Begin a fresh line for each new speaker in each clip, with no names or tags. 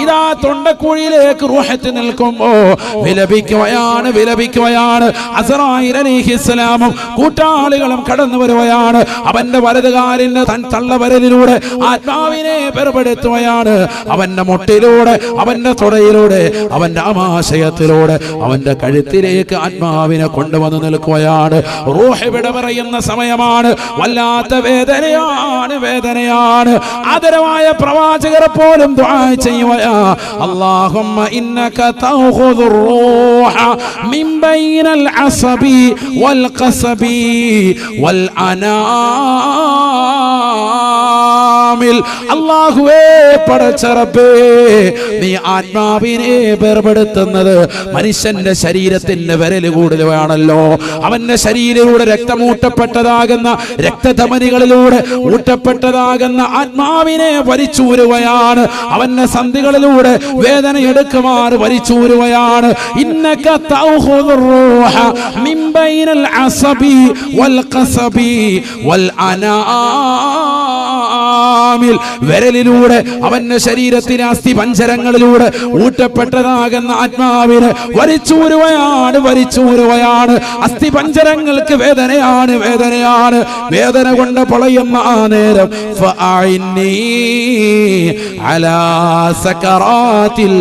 ഇതാ തൊണ്ടക്കുഴിയിലേക്ക് റൂഹത്ത് നിൽക്കുമ്പോ വിലപിക്കുകയാണ്. അസ്റായീൽ അലൈഹിസ്സലാമും കൂട്ടാളികളും കടന്നു വരുകയാണ്. അവന്റെ വലതുകാലിന് തള്ളവരലിലൂടെ ആത്മാവിനെ വേർപെടുത്തുകയാണ്. അവന്റെ മുട്ടിലൂടെ, അവന്റെ തുടയിലൂടെ, അവന്റെ ആമാശയത്തിലൂടെ, അവന്റെ കഴുത്തിലേക്ക് ആത്മാവിനെ കൊണ്ടുവന്ന് നിൽക്കുകയാണ്. റൂഹ് വിട പറയുന്ന സമയമാണ്. വല്ലാത്ത വേദനയാണ്. ആദരവായ പ്രവാചകരെ പോലും ദുആ ചെയ്യുകയാ. അല്ലാഹുമ്മ ഇന്നക തഖുദുർ റൂഹ മിൻ ബൈനൽ അസബി വൽ ഖസബി വൽ അനാമിൽ. അല്ലാഹുവേ പടച്ച റബ്ബേ, നീ ആത്മാവിനെ വേർപെടുത്തുന്നത് മനുഷ്യന്റെ ശരീരത്തിന്റെ വിരലുകൂടലാണല്ലോ. അവന്റെ ശരീരത്തിലൂടെ രക്തമൂട്ടപ്പെട്ടതാകുന്ന രക്തധമനികളിലൂടെ ഊട്ടപ്പെട്ടതാകുന്ന ആത്മാവിനെ വലിച്ചൂരുകയാണ്. അവന്റെ സന്ധികളിലൂടെ വേദന എടുക്കുമാർ വലിച്ചൂരുകയാണ്. ഇന്നക തഖുദുർ റൂഹ മിൻ ബൈനൽ അസബി വൽ ഖസബി വൽ അനാമിൽ. വിരലിലൂടെ അവന്റെ ശരീരത്തിലെ അസ്ഥി പഞ്ചരങ്ങളിലൂടെ ഊട്ടപ്പെട്ടതാകുന്ന ആത്മാവിനെ വലിച്ചൂരുകയാണ്. അസ്ഥി പഞ്ചരങ്ങൾക്ക് വേദനയാണ്. വേദന കൊണ്ട് പൊളയുന്ന ആ നേരം ഫഅഇന്നി അലാ സകറാത്തിൽ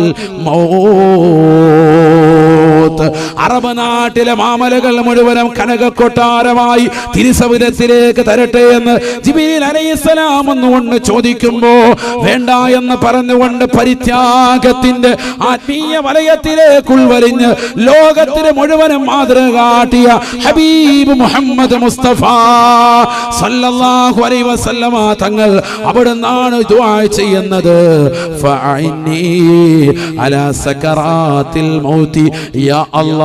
മൗത്ത്. അറബ് നാട്ടിലെ മാമലകൾ മുഴുവനും കനകക്കൊട്ടാരമായി തിരുസവിധത്തിലേക്ക് തരട്ടെ എന്ന് ജിബ്രീൽ അലൈഹിസ്സലാം ഒന്നുകൊണ്ട് ചോദിക്കുമ്പോ വേണ്ട എന്ന് പറഞ്ഞുകൊണ്ട് പരിത്യാഗത്തിന്റെ ആത്മീയ വലയത്തിലേക്ക് ഉൾവലിഞ്ഞ് ലോകത്തിന് മുഴുവനും മാതൃക കാട്ടിയ ഹബീബ് മുഹമ്മദ് മുസ്തഫ സല്ലല്ലാഹു അലൈഹി വസല്ലമ തങ്ങൾ അവിടുന്നാണ് ദുആ ചെയ്യുന്നത്. ഫഅഇന്നി അലാ സകറാത്തിൽ മൗതി യാ അല്ലാഹ്.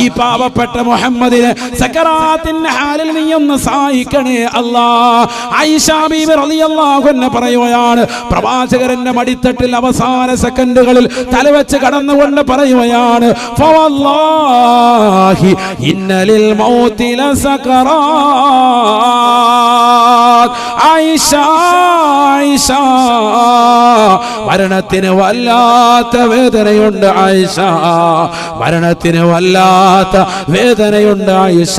ഈ പാവപ്പെട്ട മുഹമ്മദിനെ സകറാത്തിന്റെ ഹാലിൽ നീ ഒന്ന് സഹായിക്കണേ അല്ലാഹ്. ആയിഷ ബീബി റളിയല്ലാഹു അൻഹ പറയുകയാണ്, പ്രവാചകന്റെ മടിത്തട്ടിൽ അവസാന സെക്കൻഡുകളിൽ തലവെച്ച് കടന്നുകൊണ്ട് പറയുകയാണ്, ഫവല്ലാഹി ഇന്നലിൽ മൗതി ലസകറാത്ത്. ആയിഷ മരണത്തിന് വല്ലാത്ത വേദനയുണ്ട് ആയിഷ, മരണത്തിന് വല്ലാത്ത വേദനയുണ്ട് ആയിഷ.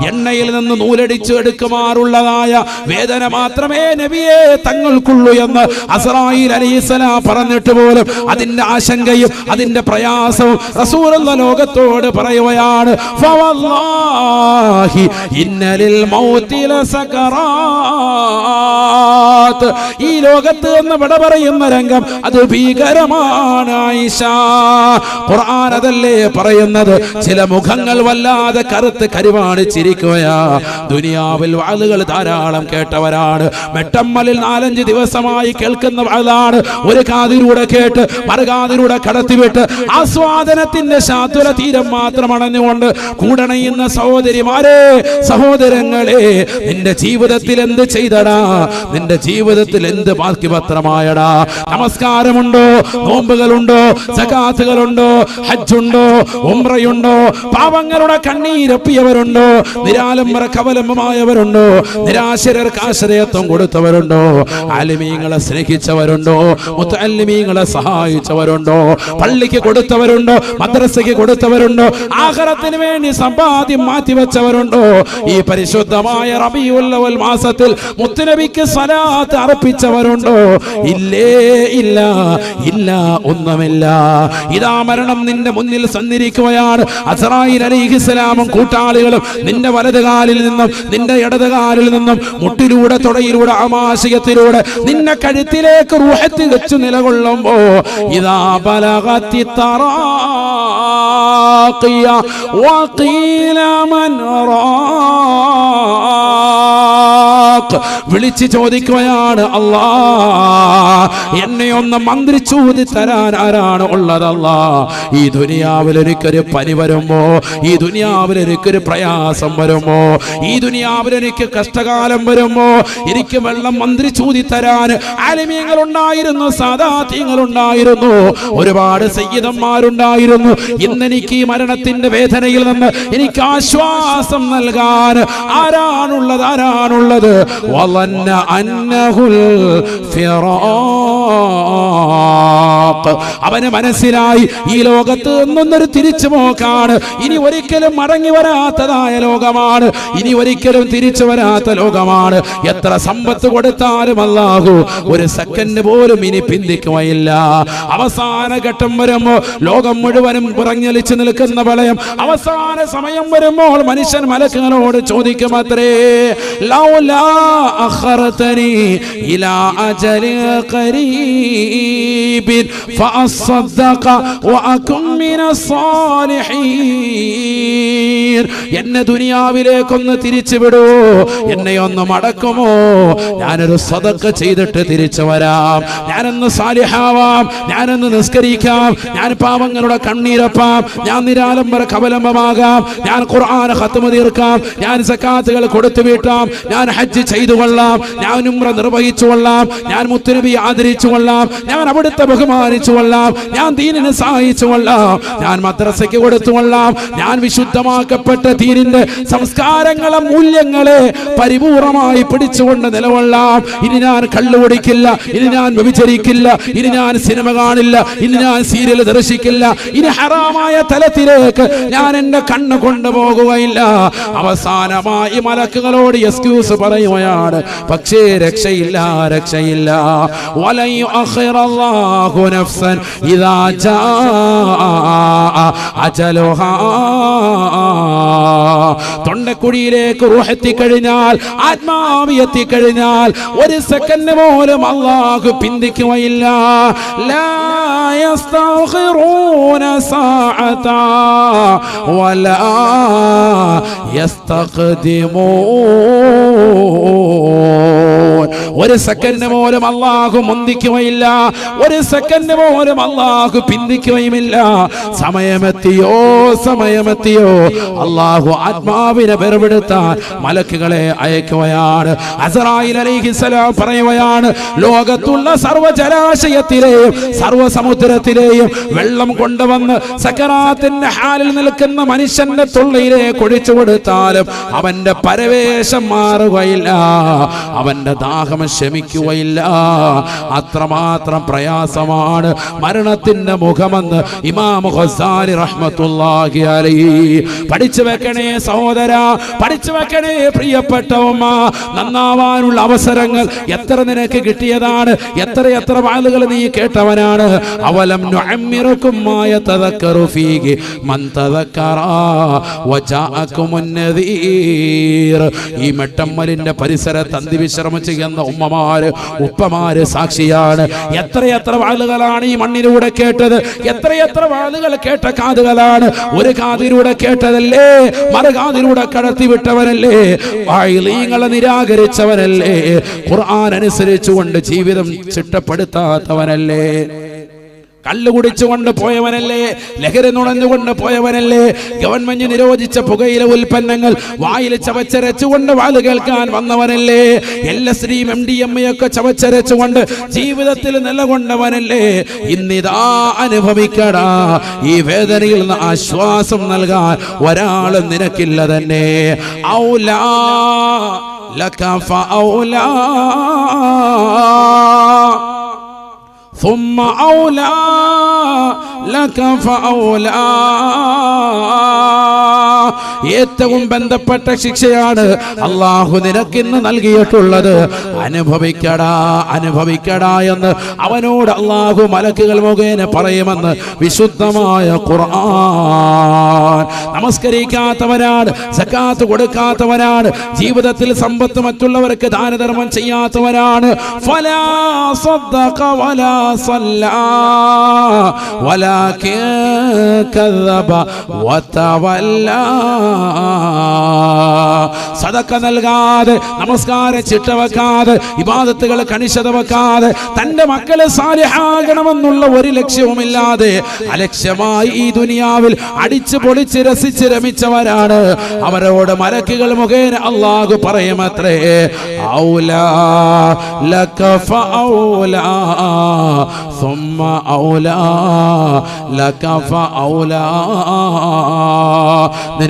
എണ്ണയിൽ നിന്ന് നൂലടിച്ചു എടുക്കുമാറുള്ളതായ വേദന മാത്രമേ നബിയെ തങ്ങൾക്കുള്ളൂ എന്ന് അസ്റായീൽ അലൈഹിസ്സലാം പറഞ്ഞിട്ട് പോലും അതിന്റെ ആശങ്കയും അതിന്റെ പ്രയാസവും റസൂലുള്ള ലോകത്തോട് പറയുകയാണ്, ഫവല്ലാഹി ഇന്നലിൽ മൗതി ലസകറാത്ത്. ഈ ലോകത്ത് എന്ന് വിട പറയുന്ന രംഗം അത് ഭീകരമാണ് ആയിഷ. ഖുർആൻ അതല്ലേ പറയുന്നത്, ചില മുഖങ്ങൾ വല്ലാതെ കറുത്ത് കരിവാണിച്ചിരിക്കുകയാ. ദുനിയാവിൽ വാളുകൾ ധാരാളം കേട്ടവരാണ്. മെട്ടമ്മലിൽ 4-5 ദിവസമായി കേൾക്കുന്ന വാളാണ്. ഒരു കാതിലൂടെ കേട്ട് മറുകാതിലൂടെ കടത്തിവിട്ട് ആസ്വാദനത്തിന്റെ ശാതുര തീരം മാത്രം അണഞ്ഞുകൊണ്ട് കൂടണയുന്ന സഹോദരിമാരെ, സഹോദരങ്ങളെ, നിന്റെ ജീവിതത്തിൽ എന്ത് ചെയ്തടാ? നിന്റെ ജീവിതത്തിൽ എന്ത് ബാക്കി പത്രമായടാ? നമസ്കാരമുണ്ടോ? നോമ്പുകളുണ്ടോ? സകാത്തുകളുണ്ടോ? ഹജ്ജുണ്ടോ? ഉംറയുണ്ടോ? പാവങ്ങളുടെ കണ്ണീരൊപ്പിയവരുണ്ടോ? നിരാലംബര കവലംബമായവരുണ്ടോ? നിരാശരർക്ക് ആശ്രയത്വം കൊടുത്തവരുണ്ടോ? ആലിമീങ്ങളെ സ്നേഹിച്ചവരുണ്ടോ? മുത്തഅല്ലിമീങ്ങളെ സഹായിച്ചവരുണ്ടോ? പള്ളിക്ക് കൊടുത്തവരുണ്ടോ? മദ്രസയ്ക്ക് കൊടുത്തവരുണ്ടോ? ആഖിറത്തിന് വേണ്ടി സമ്പാദ്യം മാറ്റിവെച്ചവരുണ്ടോ? ഈ പരിശുദ്ധമായ റബീഉൽ അവൽ മാസത്തിൽ മുത്തുനബിക്ക് സ്വലാത്ത് അർപ്പിച്ചവരുണ്ടോ? ഇല്ലേ, ഇല്ല, ഒന്നുമില്ല. ഇതാ മരണം നിന്റെ മുന്നിൽ സന്നിരിക്കുകയാണ്. അസ്റായീൽ അലൈഹിസ്സലാമും കൂട്ടാളികളും നിന്റെ വലതുകാലിൽ നിന്നും നിന്റെ ഇടതുകാലിൽ നിന്നും മുട്ടിലൂടെ, തുടയിലൂടെ, ആമാശയത്തിലൂടെ നിന്നെ കഴുത്തിലേക്ക് റൂഹത്ത് വെച്ചു നിലകൊള്ളുമ്പോ ഇതാ ബലഗത്തി തറാഖിയ വഖീല മൻ റാഖ്. വിളിച്ചു ചോദിക്കുകയാണ്, അല്ലാ എന്നെ ഒന്ന് മന്ത്രിച്ചൂതി തരാൻ ആരാണ് ഉള്ളതല്ലാ? ഈ ദുനിയാവിൽ എനിക്കൊരു പനി വരുമ്പോ, ഈ ദുനിയാവിൽ എനിക്കൊരു പ്രയാസം വരുമ്പോ, ഈ ദുനിയാവിൽ എനിക്ക് കഷ്ടകാലം വരുമ്പോ എനിക്ക് വെള്ളം മന്ത്രിച്ചൂതി തരാൻ ആലിമീങ്ങളുണ്ടായിരുന്നു, സാദാത്യങ്ങളുണ്ടായിരുന്നു, ഒരുപാട് സയ്യിദന്മാരുണ്ടായിരുന്നു. ഇന്നെനിക്ക് ഈ മരണത്തിന്റെ വേദനയിൽ നിന്ന് എനിക്ക് ആശ്വാസം നൽകാൻ ആരാണുള്ളത്? വളന്ന അന്നഹുൽ ഫിറാഖ്. അവന് മനസ്സിലായി ഈ ലോകത്ത് നിന്നൊരു തിരിച്ചുപോക്കാണ്, ഇനി ഒരിക്കലും മടങ്ങി വരാത്തതായ ലോകമാണ്, ഇനി ഒരിക്കലും തിരിച്ചു വരാത്ത ലോകമാണ്. എത്ര സമ്പത്ത് കൊടുത്താലും അല്ലാഹു ഒരു സെക്കൻഡ് പോലും ഇനി പിന്തിക്കുകയില്ല. അവസാന ഘട്ടം വരുമ്പോ ലോകം മുഴുവനും പുറഞ്ഞൊലിച്ചു നിൽക്കുന്ന പ്രളയം, അവസാന സമയം വരുമ്പോൾ മനുഷ്യൻ മലക്കുകളോട് ചോദിക്കും അത്രേ, ലൗലാ അഖർതനി ഇലാ അജലിൻ ഖരീബിൻ ഫഅസ്സദ്ദഖ വഅകും മിനസ് സാലിഹീൻ. എന്നെ ദുനിയാവിലേക്കൊന്ന് തിരിച്ചു വിടൂ, എന്നെ ഒന്ന് മടക്കുമോ, ഞാനൊരു സദഖ ചെയ്തിട്ട് തിരിച്ചു വരാം, ഞാനൊന്ന് സാലിഹാവാം, ഞാനൊന്ന് നിസ്കരിക്കാം, ഞാൻ പാവങ്ങളുടെ കണ്ണീരപ്പാം, ഞാൻ നിരാലംബര കവലംബമാകാം, ഞാൻ ഖുർആൻ ഖത്മ തീർക്കാം, ഞാൻ സക്കാത്തുകൾ കൊടുത്തു വീട്ടാം, ഞാൻ ഹജ്ജ് ചെയ്തു കൊള്ളാം, ഞാൻ ഉംറ നിർവഹിച്ചു കൊള്ളാം, ഞാൻ മുത്തുനബി ആദരിച്ചു കൊള്ളാം, ഞാൻ അവിടുത്തെ ബഹുമാനിച്ചു കൊള്ളാം, ഞാൻ ദീനിനെ സഹായിച്ചു കൊള്ളാം, ഞാൻ മദ്രസയ്ക്ക് കൊടുത്തു കൊള്ളാം, ഞാൻ വിശുദ്ധമാക്കപ്പെട്ട ദീനിന്റെ സംസ്കാരങ്ങളെ മൂല്യങ്ങളെ പരിപൂർണമായി പിടിച്ചുകൊണ്ട് നിലകൊള്ളാം. ഇനി ഞാൻ കള്ളുകുടിക്കില്ല, ഇനി ഞാൻ വ്യഭിചരിക്കില്ല, ഇനി ഞാൻ സിനിമ കാണില്ല, ഇനി ഞാൻ സീരിയൽ ദർശിക്കില്ല, ഇനി ഹറാമായ തലത്തിലേക്ക് ഞാൻ എന്റെ കണ്ണ് കൊണ്ടുപോകുകയില്ല. അവസാനമായി മലക്കുകളോട് എക്സ്ക്യൂസ് പറയുകയാണ്. പക്ഷേ രക്ഷയില്ല, രക്ഷയില്ല. വലൻ യുഅഖിറല്ലാഹു നഫ്സൻ ഇദാ ജാഅ അജലുഹാ. തൊണ്ടക്കുഴിയിലേക്ക് റൂഹ് എത്തിക്കഴിഞ്ഞാൽ, ആത്മാവ് എത്തിക്കഴിഞ്ഞാൽ ഒരു സെക്കൻഡ് പോലും അല്ലാഹു പിന്തിക്കുകയില്ല. ലാ യസ്തഖിറൂന സാഅത വലാ യസ്തഖ്ദിമൂൻ. ഒരു സെക്കൻഡ് പോലും അല്ലാഹു മുന്തിക്കുകയില്ല, ഒരു സെക്കൻഡ് പോലും അല്ലാഹു പിന്തിക്കുകയുമില്ല. സമയമെത്തിയോ, സമയമെത്തിയോ, അല്ലാഹു ആത്മാവിനെ വേർപെടുത്താൻ മലക്കുകളെ അയക്കുകയാണ്. അസ്റായീൽ അലൈഹിസ്സലാം പറയുകയാണ്, ലോകത്തുള്ള സർവ്വ ജലാശയത്തിലെയും സർവ്വ സമുദ്രത്തിലെയും വെള്ളം കൊണ്ടുവന്ന് സക്കറാത്തിന്റെ ഹാലിൽ നിൽക്കുന്ന മനുഷ്യന്റെ തൊള്ളയിലേക്ക് ഒഴിച്ചു കൊടുത്താലും അവന്റെ പരവേശം മാറുകയില്ല, അവന്റെ ദാഹം ശമിക്കുകയില്ല. അത്രമാത്രം പ്രയാസമാണ് മരണത്തിന്റെ മുഖമെന്ന് ഇമാം ഖസാലി റഹ്മത്തുള്ളാഹി അലൈഹി. പഠിച്ചു വെക്കണേ സഹോദര, പഠിച്ചു വെക്കണേ പ്രിയപ്പെട്ട ഉമ്മ. നന്നാവാനുള്ള അവസരങ്ങൾ എത്ര നിനക്ക് കിട്ടിയതാണ്, എത്ര വാളുകൾ നീ കേട്ടവനാണ്. അവലം നുഅമ്മിറുകും മാ യതദക്കറു ഫീഹി മൻ തദക്കറ വജാഅകുമുൻ നദീർ. ഈ മെട്ടമ്മലിന്റെ പരിസരത്ത് അന്തിവിശ്രമം ചെയ്യുന്ന ഉമ്മമാര് ഉപ്പമാര് സാക്ഷിയാണ്. എത്ര വാളുകളാണ് ഈ മണ്ണിലൂടെ കേട്ടത്, എത്ര വാളുകൾ കേട്ട കാതുകളാണ്. ഒരു കാതിലൂടെ കേട്ടതല്ലേ, മറുകാതിലൂടെ കടത്തിവിട്ടവനല്ലേ, വായിലീങ്ങളെ നിരാകരിച്ചവനല്ലേ, ഖുർആൻ അനുസരിച്ചുകൊണ്ട് ജീവിതം ചിട്ടപ്പെടുത്താത്തവനല്ലേ, കള്ളു കുടിച്ചുകൊണ്ട് പോയവനല്ലേ, ലഹരി നുണഞ്ഞുകൊണ്ട് പോയവനല്ലേ, ഗവൺമെന്റ് നിരോധിച്ച പുകയില ഉൽപ്പന്നങ്ങൾ വായിൽ ചവച്ചരച്ചുകൊണ്ട് വാല് കേൾക്കാൻ വന്നവനല്ലേ, LSD MDMA ഒക്കെ ചവച്ചരച്ചുകൊണ്ട് ജീവിതത്തിൽ നിലകൊണ്ടവനല്ലേ. ഇന്നിതാ അനുഭവിക്കടാ, ഈ വേദനയിൽ നിന്ന് ആശ്വാസം നൽകാൻ ഒരാളും നിനക്കില്ല തന്നെ. ഔലാ ലക ഫഔലാ ثم أولى لك فأولى. ഏറ്റവും ബന്ധപ്പെട്ട ശിക്ഷയാണ് അല്ലാഹു നിനക്കിന്ന് നൽകിയിട്ടുള്ളത്. അനുഭവിക്കടാ, അനുഭവിക്കടാ എന്ന് അവനോട് അല്ലാഹു മലക്കുകൾ മുഖേന പറയുമെന്ന് വിശുദ്ധമായ ഖുർആൻ. നമസ്കരിക്കാത്തവനാണ്, സക്കാത്ത് കൊടുക്കാത്തവനാണ്, ജീവിതത്തിൽ സമ്പത്ത് മറ്റുള്ളവർക്ക് ദാനധർമ്മം ചെയ്യാത്തവനാണ്. ഫലാ സദ്ദഖ വലാ സല്ലാ വലാകിൻ കദ്ദബ വതവല്ലാ. സദഖ നൽകാതെ, നമസ്കാരം ചിട്ടവെക്കാതെ, ഇബാദത്തുകൾ കണിശത വെക്കാതെ, തന്റെ മക്കളെ സാലിഹാകണമെന്നുള്ള ഒരു ലക്ഷ്യവുമില്ലാതെ അലക്ഷ്യമായി ഈ ദുനിയാവിൽ അടിച്ചു പൊളിച്ച് രസിച്ച് രമിച്ചവരാണ്. അവരോട് മലക്കുകൾ മുഖേന അല്ലാഹു പറയുമത്രേ, ഔലാ ലക ഫഔലാ ثم أولى لك فأولى.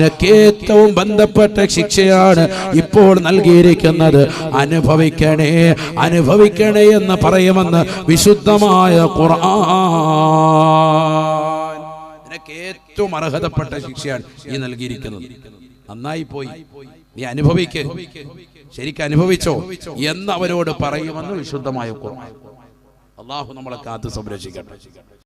നിനക്ക് ഏറ്റവും ബന്ധപ്പെട്ട ശിക്ഷയാണ് ഇപ്പോൾ നൽകിയിരിക്കുന്നത്. അനുഭവിക്കണേ അനുഭവിക്കണേ എന്ന് പറയുമെന്ന് വിശുദ്ധമായ ഖുർആൻ. നിനക്ക് ഏറ്റവും അർഹതപ്പെട്ട ശിക്ഷയാണ് ഈ നൽകിയിരിക്കുന്നത്. നന്നായി പോയി, നീ അനുഭവിക്ക്, ശരിക്കും അനുഭവിച്ചോ എന്ന് അവരോട് പറയുമെന്ന് വിശുദ്ധമായ ഖുർആൻ. അല്ലാഹു നമ്മളെ കാത്ത് സംരക്ഷിക്കട്ടെ.